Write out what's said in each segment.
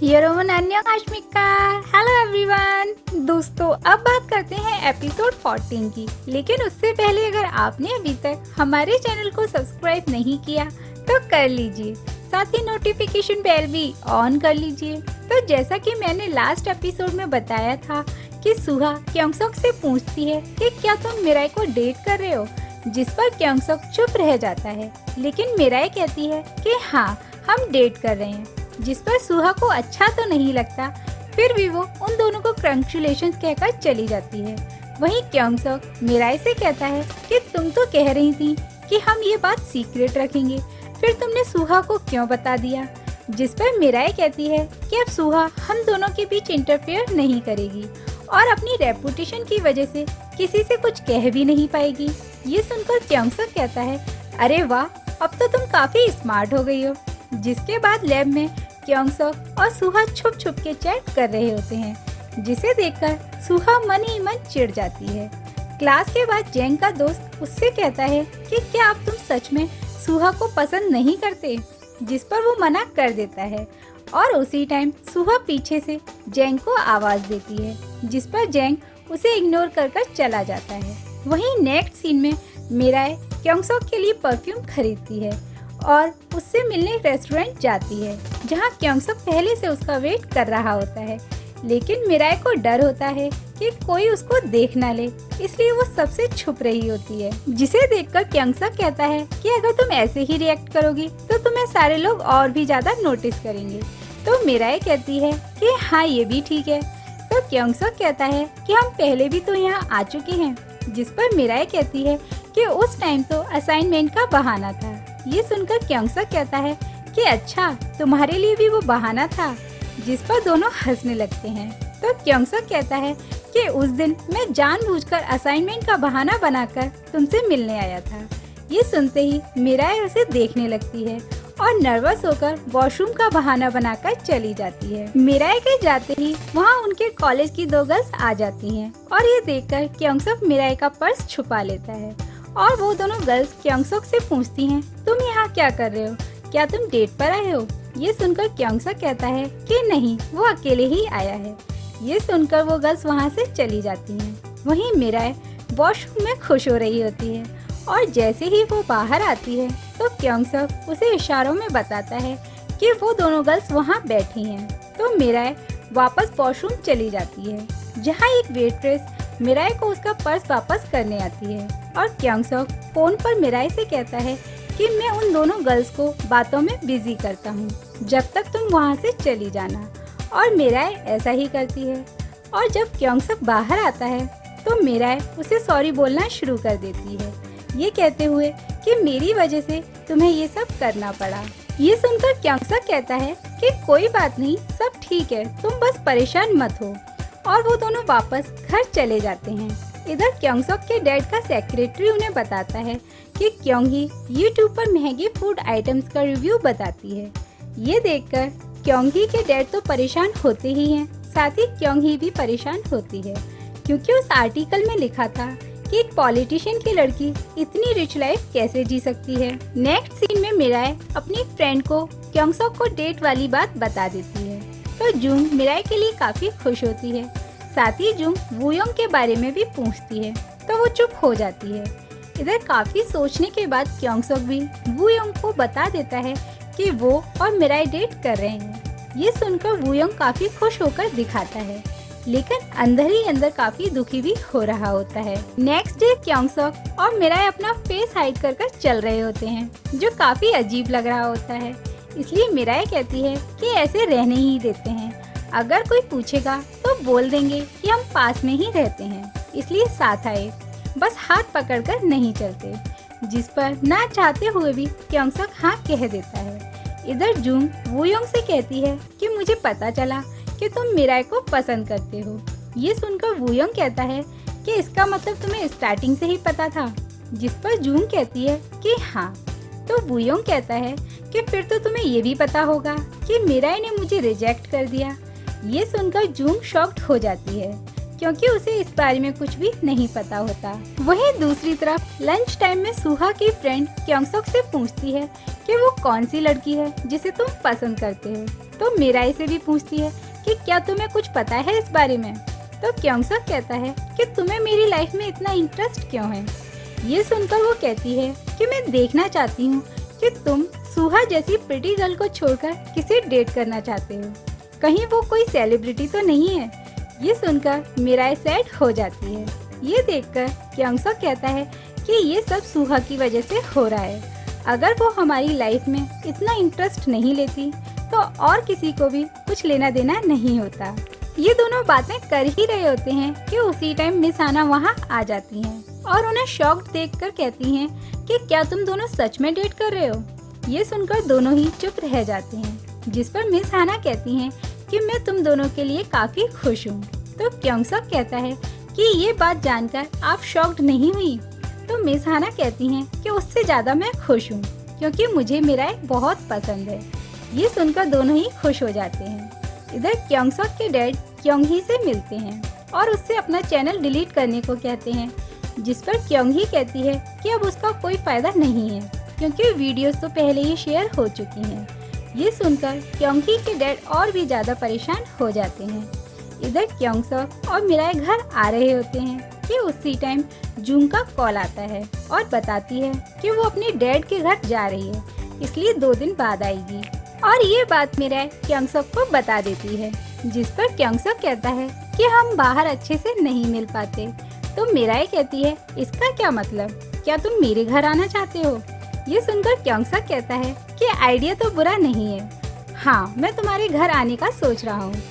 यरोमन अन्य काश्मिका। Hello everyone. दोस्तों अब बात करते हैं एपिसोड 14 की, लेकिन उससे पहले अगर आपने अभी तक हमारे चैनल को सब्सक्राइब नहीं किया तो कर लीजिए, साथ ही नोटिफिकेशन बेल भी ऑन कर लीजिए। तो जैसा कि मैंने लास्ट एपिसोड में बताया था कि सुहा क्योंगसोक से पूछती है कि क्या तुम मिराई को डेट कर रहे हो, जिस पर क्योंगसोक चुप रह जाता है, लेकिन मिराई कहती है कि हाँ हम डेट कर रहे हैं, जिस पर सुहा को अच्छा तो नहीं लगता, फिर भी वो उन दोनों को कंग्रेचुलेशंस कहकर चली जाती है। वहीं क्योंगसोक मिराई से कहता है कि तुम तो कह रही थी कि हम ये बात सीक्रेट रखेंगे, फिर तुमने सुहा को क्यों बता दिया, जिस पर मिराई कहती है कि अब सुहा हम दोनों के बीच इंटरफेयर नहीं करेगी और अपनी रेपुटेशन की वजह से किसी से कुछ कह भी नहीं पाएगी। ये सुनकर क्योंगसोक कहता है, अरे वाह, अब तो तुम काफी स्मार्ट हो गई हो। जिसके बाद लैब में क्योंगसोक और सुहा छुप छुप के चैट कर रहे होते हैं, जिसे देखकर सुहा मन ही मन चिढ़ जाती है। क्लास के बाद जेंग का दोस्त उससे कहता है कि क्या अब तुम सच में सुहा को पसंद नहीं करते, जिस पर वो मना कर देता है और उसी टाइम सुहा पीछे से जेंग को आवाज देती है, जिस पर जेंग उसे इग्नोर कर चला जाता है। वहीं नेक्स्ट सीन में मिराई क्योंगसोक के लिए परफ्यूम खरीदती है और उससे मिलने रेस्टोरेंट जाती है, जहां क्योंगसोक पहले से उसका वेट कर रहा होता है, लेकिन मिराई को डर होता है कि कोई उसको देख ना ले, इसलिए वो सबसे छुप रही होती है। जिसे देखकर क्योंगसोक कहता है कि अगर तुम ऐसे ही रिएक्ट करोगी तो तुम्हें सारे लोग और भी ज्यादा नोटिस करेंगे। तो मिराई कहती है कि हाँ ये भी ठीक है। तो क्योंगसोक कहता है कि हम पहले भी तो यहाँ आ चुके हैं, जिस पर मिराई कहती है कि उस टाइम तो असाइनमेंट का बहाना था। ये सुनकर क्योंगसोक कहता है कि अच्छा तुम्हारे लिए भी वो बहाना था, जिस पर दोनों हंसने लगते हैं। तो क्योंगसोक कहता है कि उस दिन मैं जानबूझकर असाइनमेंट का बहाना बनाकर तुमसे मिलने आया था। ये सुनते ही मिराई उसे देखने लगती है और नर्वस होकर वॉशरूम का बहाना बनाकर चली जाती है। मिराई के जाते ही वहाँ उनके कॉलेज की दो गर्ल्स आ जाती हैं और ये देखकर क्योंगसोक मिराई का पर्स छुपा लेता है और वो दोनों गर्ल्स क्योंगसोक से पूछती हैं, तुम यहाँ क्या कर रहे हो, क्या तुम डेट पर आए हो? ये सुनकर क्योंगसोक कहता है कि नहीं, वो अकेले ही आया है। ये सुनकर वो गर्ल्स वहाँ से चली जाती हैं। वहीं मिराई वॉशरूम में खुश हो रही होती है और जैसे ही वो बाहर आती है तो क्योंगसोक उसे इशारों में बताता है कि वो दोनों गर्ल्स वहाँ बैठी हैं। तो मिराई वापस वॉशरूम चली जाती है, जहाँ एक वेट्रेस मिराई को उसका पर्स वापस करने आती है और क्योंगसोक फोन पर मिराई से कहता है कि मैं उन दोनों गर्ल्स को बातों में बिजी करता हूँ, जब तक तुम वहाँ से चली जाना। और मिराई ऐसा ही करती है और जब क्योंगसोक बाहर आता है तो मिराई उसे सॉरी बोलना शुरू कर देती है, ये कहते हुए कि मेरी वजह से तुम्हें ये सब करना पड़ा। ये सुनकर क्योंगसोक कहता है कि कोई बात नहीं, सब ठीक है, तुम बस परेशान मत हो। और वो दोनों वापस घर चले जाते हैं। इधर क्योंगसोक के डैड का सेक्रेटरी उन्हें बताता है कि क्योंगी यूट्यूब पर महंगे फूड आइटम्स का रिव्यू बताती है। ये देखकर क्योंगी के डैड तो परेशान होते ही हैं, साथ ही क्योंगी भी परेशान होती है, क्योंकि उस आर्टिकल में लिखा था कि एक पॉलिटिशियन की लड़की इतनी रिच लाइफ कैसे जी सकती है। नेक्स्ट सीन में मिराई अपनी फ्रेंड को क्योंगसोक को डेट वाली बात बता देती है, तो जूंग मिराई के लिए काफी खुश होती है। साथ ही जूंग वूयोंग के बारे में भी पूछती है, तो वो चुप हो जाती है। इधर काफी सोचने के बाद क्योंगसोक भी वूयोंग को बता देता है कि वो और मिराई डेट कर रहे हैं। ये सुनकर वूयोंग काफी खुश होकर दिखाता है, लेकिन अंदर ही अंदर काफी दुखी भी हो रहा होता है। नेक्स्ट डे क्योंगसोक और मिराई अपना फेस हाइड कर चल रहे होते हैं, जो काफी अजीब लग रहा होता है। इसलिए मिराई कहती है कि ऐसे रहने ही देते हैं, अगर कोई पूछेगा तो बोल देंगे कि हम पास में ही रहते हैं, इसलिए साथ आए, बस हाथ पकड़कर नहीं चलते। जिस पर ना चाहते हुए भी क्योंगसोक हाँ कह देता है। इधर जूंग वूयोंग से कहती है कि मुझे पता चला कि तुम मिराई को पसंद करते हो। ये सुनकर वूयोंग कहता है कि इसका मतलब तुम्हें स्टार्टिंग से ही पता था, जिस पर जूंग कहती है कि हाँ। तो वूयोंग कहता है कि फिर तो तुम्हें ये भी पता होगा कि मिराई ने मुझे रिजेक्ट कर दिया। ये सुनकर जूंग शॉक्ड हो जाती है, क्योंकि उसे इस बारे में कुछ भी नहीं पता होता। वहीं दूसरी तरफ लंच टाइम में सुहा की फ्रेंड क्योंगसोक से पूछती है कि वो कौन सी लड़की है जिसे तुम पसंद करते हो। तो मिराई से भी पूछती है कि क्या तुम्हें कुछ पता है इस बारे में। तो क्योंगसक कहता है कि तुम्हें मेरी लाइफ में इतना इंटरेस्ट क्यों है। ये सुनकर वो कहती है कि मैं देखना चाहती हूँ कि तुम सुहा जैसी प्रिटी गर्ल को छोड़कर किसे डेट करना चाहते हो, कहीं वो कोई सेलिब्रिटी तो नहीं है। ये सुनकर मिराई सैड हो जाती है। ये देखकर क्योंगसक कहता है कि ये सब सुहा की वजह से हो रहा है। अगर वो हमारी लाइफ में इतना इंटरेस्ट नहीं लेती तो और किसी को भी कुछ लेना देना नहीं होता। ये दोनों बातें कर ही रहे होते हैं कि उसी टाइम मिस हाना वहाँ आ जाती हैं और उन्हें शॉक्ड देखकर कहती हैं कि क्या तुम दोनों सच में डेट कर रहे हो। ये सुनकर दोनों ही चुप रह जाते हैं, जिस पर मिस हाना कहती हैं कि मैं तुम दोनों के लिए काफी खुश हूँ। तो क्योंगसक कहता है कि ये बात जानकर आप शॉक्ड नहीं हुई। तो मिस हाना कहती हैं कि उससे ज्यादा मैं खुश हूँ क्योंकि मुझे मिराई बहुत पसंद है। ये सुनकर दोनों ही खुश हो जाते हैं। इधर क्योंगसक के डैड क्योंगही से मिलते हैं और उससे अपना चैनल डिलीट करने को कहते हैं, जिस पर क्योंगही कहती है कि अब उसका कोई फायदा नहीं है क्योंकि वीडियोस तो पहले ही शेयर हो चुकी हैं। ये सुनकर क्योंगही के डैड और भी ज्यादा परेशान हो जाते हैं। इधर क्योंगसक और मिराई घर आ रहे होते हैं कि उसी टाइम जून का कॉल आता है और बताती है कि वो अपने डैड के घर जा रही है, इसलिए 2 दिन बाद आएगी। और ये बात मिराई क्योंगसक को बता देती है, जिस पर क्योंगसक कहता है कि हम बाहर अच्छे से नहीं मिल पाते। तो मिराई कहती है इसका क्या मतलब, क्या तुम मेरे घर आना चाहते हो। ये सुनकर क्योंगसक कहता है कि आइडिया तो बुरा नहीं है, हाँ मैं तुम्हारे घर आने का सोच रहा हूँ।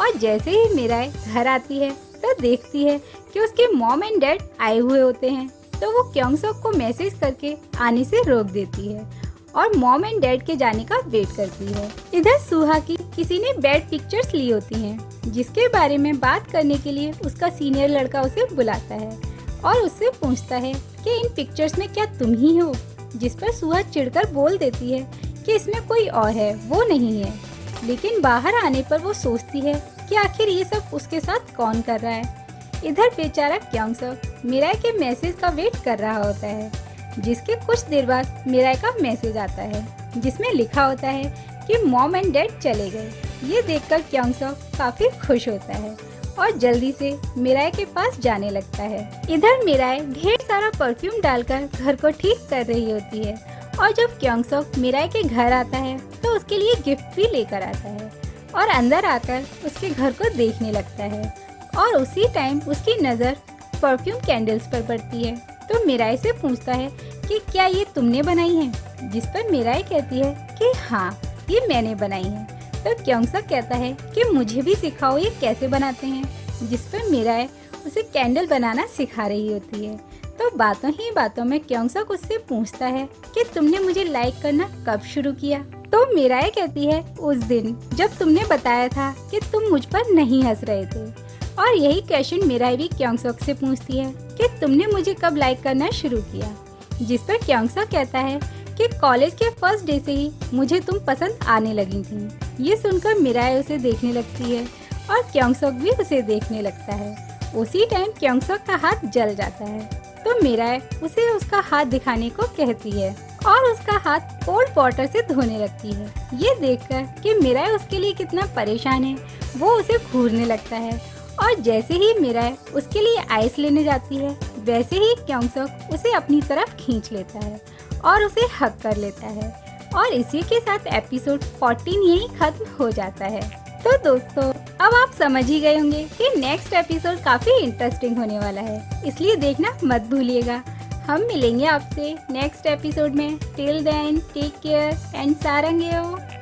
और जैसे ही मिराई घर आती है तो देखती है कि उसके मॉम एंड डैड आए हुए होते हैं। तो वो क्योंगसक को मैसेज करके आने से रोक देती है और मॉम एंड डैड के जाने का वेट करती है। इधर सुहा की किसी ने बैड पिक्चर्स ली होती हैं, जिसके बारे में बात करने के लिए उसका सीनियर लड़का उसे बुलाता है और उससे पूछता है कि इन पिक्चर्स में क्या तुम ही हो। जिस पर सुहा चिढ़कर बोल देती है कि इसमें कोई और है, वो नहीं है। लेकिन बाहर आने पर वो सोचती है कि आखिर ये सब उसके साथ कौन कर रहा है। इधर बेचारा क्योंगसक मिराई के मैसेज का वेट कर रहा होता है, जिसके कुछ देर बाद मिराई का मैसेज आता है जिसमें लिखा होता है कि मॉम एंड डैड चले गए। ये देखकर क्योंगसक काफी खुश होता है और जल्दी से मिराई के पास जाने लगता है। इधर मिराई ढेर सारा परफ्यूम डालकर घर को ठीक कर रही होती है और जब क्योंगसक मिराई के घर आता है तो उसके लिए गिफ्ट भी लेकर आता है और अंदर आकर उसके घर को देखने लगता है। और उसी टाइम उसकी नज़र परफ्यूम कैंडल्स पर पड़ती है। तो मिराई से पूछता है कि क्या ये तुमने बनाई है, जिस पर मिराई कहती है कि हाँ ये मैंने बनाई है। तो क्योंगसक कहता है कि मुझे भी सिखाओ ये कैसे बनाते हैं, जिस पर मिराई उसे कैंडल बनाना सिखा रही होती है। तो बातों ही बातों में क्योंगसक उससे पूछता है कि तुमने मुझे लाइक करना कब शुरू किया। तो मिराई कहती है उस दिन जब तुमने बताया था कि तुम मुझ पर नहीं हंस रहे थे। और यही क्वेश्चन मिराई भी क्योंगसक से पूछती है कि तुमने मुझे कब लाइक करना शुरू किया। जिस पर क्योंगसक कहता है कि कॉलेज के फर्स्ट डे से ही मुझे तुम पसंद आने लगी थी। ये सुनकर मिराई उसे देखने लगती है और क्योंगसक भी उसे देखने लगता है। उसी टाइम क्योंगसक का हाथ जल जाता है। तो मिराई उसे उसका हाथ दिखाने को कहती है और उसका हाथ कोल्ड वाटर से धोने लगती है। ये देखकर कि मिराई उसके लिए कितना परेशान है, वो उसे घूरने लगता है। और जैसे ही मिराई उसके लिए आइस लेने जाती है, वैसे ही क्योंगसक उसे अपनी तरफ खींच लेता है और उसे हग कर लेता है। और इसी के साथ एपिसोड 14 यही खत्म हो जाता है। तो दोस्तों अब आप समझ ही गए होंगे कि नेक्स्ट एपिसोड काफी इंटरेस्टिंग होने वाला है, इसलिए देखना मत भूलिएगा। हम मिलेंगे आपसे नेक्स्ट एपिसोड में। Till then take care and सारंगेओ।